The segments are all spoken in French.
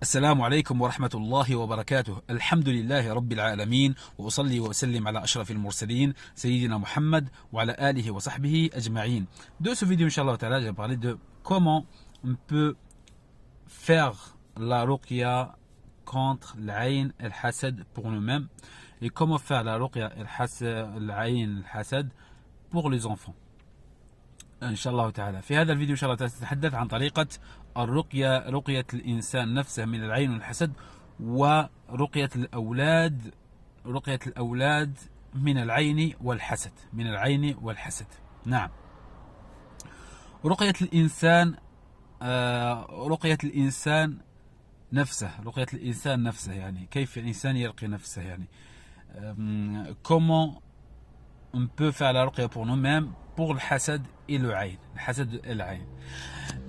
السلام عليكم ورحمة الله وبركاته. الحمد لله رب العالمين، وأصلي وأسلم على أشرف المرسلين سيدنا محمد وعلى آله وصحبه أجمعين. De ce vidéo, Inch'Allah Ta'ala, je vais parler de comment on peut faire la ruqya contre l'ayn et le hasad pour nous-mêmes et comment faire la ruqya et l'ayn et le hasad pour les enfants. إن شاء الله تعالى في هذا الفيديو إن شاء الله تعالى سنتحدث عن طريقة الرقية، رقية الإنسان نفسه من العين والحسد، ورقية الأولاد، رقية الأولاد من العين والحسد، من العين والحسد. نعم، رقية الإنسان، رقية الإنسان نفسه، رقية الإنسان نفسه، يعني كيف الإنسان يرقي نفسه، يعني comment on peut faire la ruqya pour nous-mêmes pour le hasad et le ayn. Le hasad et le ayn.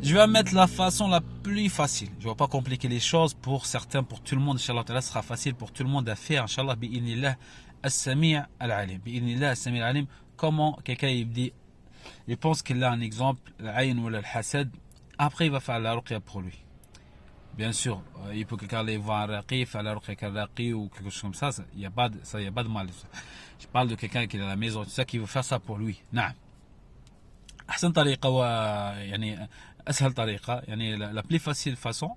Je vais mettre la façon la plus facile. Je ne vais pas compliquer les choses pour certains, pour tout le monde. Inch'Allah, ça sera facile pour tout le monde à faire. Inch'Allah, bi'idhnillah as-sami' al-alim. Bi'idhnillah as-sami' al-alim. Comment quelqu'un il pense qu'il a un exemple, l'ayn ou le hasad. Après, il va faire la ruqya pour lui. Bien sûr, il peut quelqu'un aller voir un raqi, faire la ruqya raqi ou quelque chose comme ça. Il n'y a pas de mal. Je parle de quelqu'un qui est à la maison, tout ça, qui veut faire ça pour lui. نعم. أحسن طريقة يعني أسهل طريقة، يعني la plus facile façon,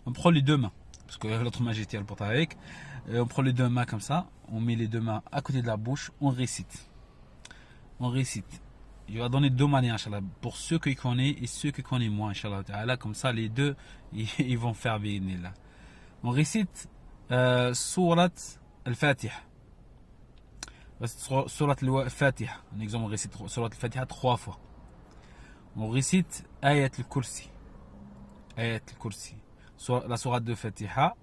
on prend les deux mains, parce que l'autre main j'étais à le porter avec, on prend les deux mains comme ça, on met les deux mains à côté de la bouche, on récite. On récite. Il va donner deux manières, Inch'Allah, pour ceux qui connaissent et ceux qui connaissent moins, Inch'Allah. Comme ça, les deux, ils vont faire bi'idhnillah. On récite Surat al-Fatiha. Surat al-Fatiha. Un exemple, on récite Surat al-Fatiha 3 fois. On récite Ayat al-Kursi. Ayat al-Kursi. La Surat de Fatiha.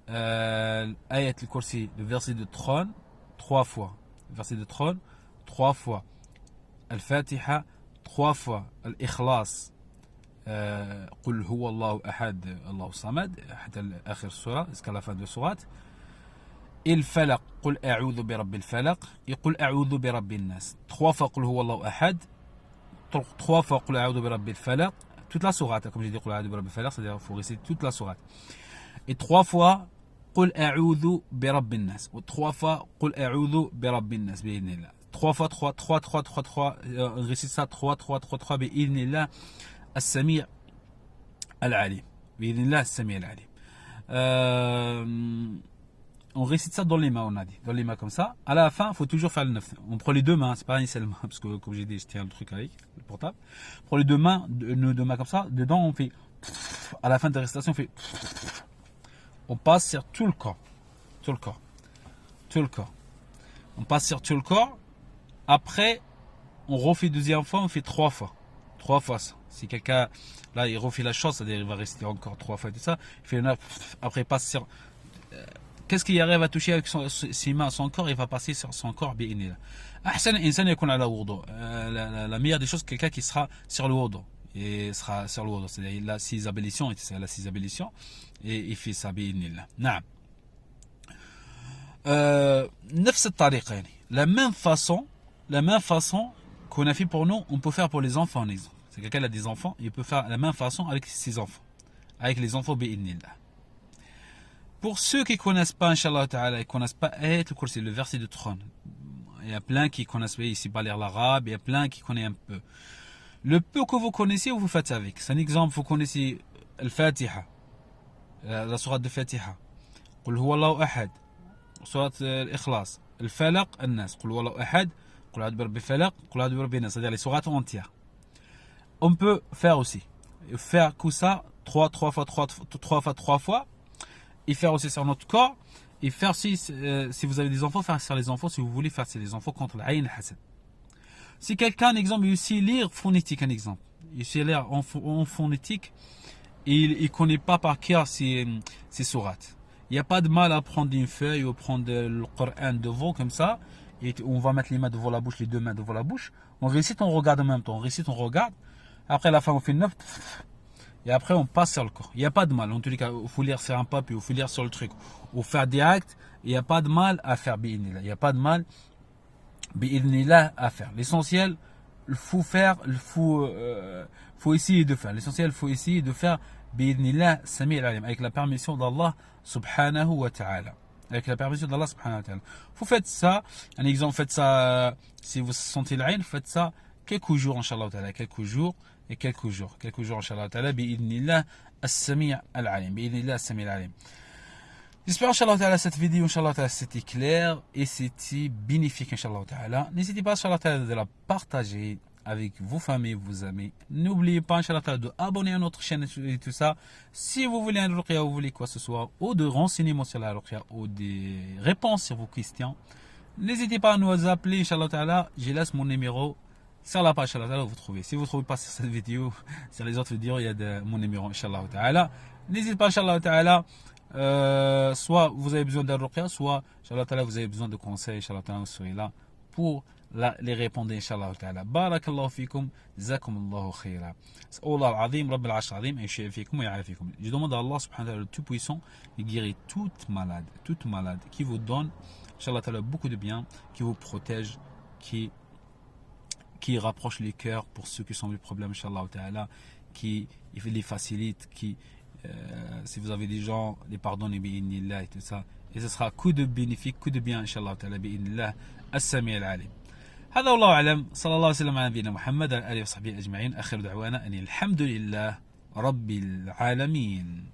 Ayat al-Kursi, le verset de trône, 3 fois. Le verset de trône, 3 fois. Al-Fatiha, 3 fois. Al-Ikhlas. قل هو الله أحد الله الصمد حتى آخر السورة jusqu'à la fin de surat. الفلق قل أعوذ برب الفلق يقول أعوذ برب الناس 3 fois قل هو الله أحد 3 fois قل أعوذ برب الفلق toute la sourate comme j'ai dit قل أعوذ برب الفلق, c'est-à-dire il faut réciter toute la sourate, et 3 fois قل أعوذ برب الناس و 3 fois قل أعوذ برب الناس بإذن الله 3 fois 3 3 3 3 3 on récite ça 3 3 3 3 بإذن الله السميع العليم بإذن الله السميع العليم. On récite ça dans les mains, on a dit. Dans les mains comme ça. À la fin, il faut toujours faire le neuf. On prend les deux mains, c'est pas une seule main, parce que comme j'ai dit, je tiens le truc avec le portable. On prend les deux mains, nos deux mains comme ça. Dedans, on fait. À la fin de la récitation, on fait. On passe sur tout le corps. Tout le corps. Tout le corps. On passe sur tout le corps. Après, on refait deuxième fois, on fait 3 fois. 3 fois ça. Si quelqu'un, là, il refait la chose, c'est-à-dire il va rester encore 3 fois et tout ça. Il fait après, il passe sur. Qu'est-ce qu'il arrive à toucher avec ses mains, son corps, il va passer sur son corps, bi'inillah. أحسن إنسان يكون على وضوء. La meilleure des choses, quelqu'un qui sera sur le wudu. Et sera sur le wudu. C'est-à-dire, il a 6 ablutions, il a 6 ablutions, et il fait ça, bi'inillah. نعم. نفس الطريقة يعني. La même façon qu'on a fait pour nous, on peut faire pour les enfants, en exemple. C'est quelqu'un qui a des enfants, il peut faire la même façon avec ses enfants. Avec les enfants, bi'inillah. Pour ceux qui ne connaissent pas, Inch'Allah Ta'ala, ils ne connaissent pas Ayat al-Kursi, le verset de trône. Il y a plein qui connaissent ici pas lire l'arabe, il y a plein qui connaissent un peu. Le peu que vous connaissez, vous faites avec. C'est un exemple, vous connaissez Al-Fatiha, la sourate de Fatiha. قل هو الله أحد, sourate Al-Ikhlas, Al-Falaq, Al-Nas. قل هو الله أحد, قل أعوذ برب الفلق, قل أعوذ برب الناس. C'est-à-dire les sourates entières. On peut faire aussi. Faire que ça, 3 fois. Et faire aussi sur notre corps, et faire aussi, si vous avez des enfants, faire sur les enfants, si vous voulez faire sur les enfants contre l'ayn hasad. Si quelqu'un, un exemple, il sait lire phonétique, un exemple, il sait lire en phonétique, et il ne connaît pas par cœur ces sourates. Il n'y a pas de mal à prendre une feuille ou prendre le Coran devant, comme ça, et on va mettre les mains devant la bouche, les deux mains devant la bouche, on récite, on regarde en même temps, on récite, on regarde, après à la fin on fait 9, et après on passe sur le corps. Il n'y a pas de mal. En tous les cas, il faut lire sur un papier, il faut lire sur le truc, ou faire direct. Il n'y a pas de mal à faire bi'idhnillah. Il n'y a pas de mal bi'idhnillah à faire. L'essentiel, il faut faire, il faut essayer de faire. L'essentiel, il faut essayer de faire Bi'idnillah Sami al-Alim, avec la permission d'Allah subhanahu wa ta'ala. Avec la permission d'Allah subhanahu wa ta'ala. Vous faites ça, un exemple, faites ça, si vous sentez l'aïn, faites ça quelques jours, inshallah ta'ala, quelques jours, inshallah ta'ala, bi'idnillah Sami al-Alim, bi'idnillah Sami al-Alim. J'espère, inshallah ta'ala, cette vidéo, inshallah ta'ala, c'était clair et c'était bénéfique, inshallah ta'ala. N'hésitez pas, inshallah ta'ala, de la partager avec vos familles, vos amis. N'oubliez pas, inshallah ta'ala, de abonner à notre chaîne et tout ça. Si vous voulez un ruqya, vous voulez quoi que ce soit, ou de renseignements sur la ruqya, ou des réponses sur vos questions, n'hésitez pas à nous appeler, inshallah ta'ala. Je laisse mon numéro sur la page, inshallah ta'ala, vous trouvez. Si vous ne trouvez pas sur cette vidéo, sur les autres vidéos, il y a mon numéro, inshallah ta'ala. N'hésitez pas, inshallah ta'ala. Soit vous avez besoin d'un ruqya, soit inshallah ta'ala vous avez besoin de conseils, inshallah ta'ala vous serez là pour les répondre, inshallah ta'ala. Barakallahu fikum, jazakumullahu khaira. Allah al-azim, Rabb al-arsh al-azim, et fikum et ya'afikum. Je demande à Allah subhanahu wa ta'ala le tout puissant de guérir toute malade, qui vous donne, inshallah ta'ala, beaucoup de bien, qui vous protège, qui rapproche les cœurs pour ceux qui sont des problèmes, inshallah ta'ala, qui les facilite, si vous avez des gens, les pardonnez bi'idnillah et tout ça, et ce sera coup de bénéfique, coup de bien, inshallah ta'ala, bi'idnillah as-sami' al-alim. هذا والله أعلم. صلى الله وسلم على نبينا محمد وعلى آله وصحبه أجمعين. آخر دعوانا أن الحمد لله رب العالمين.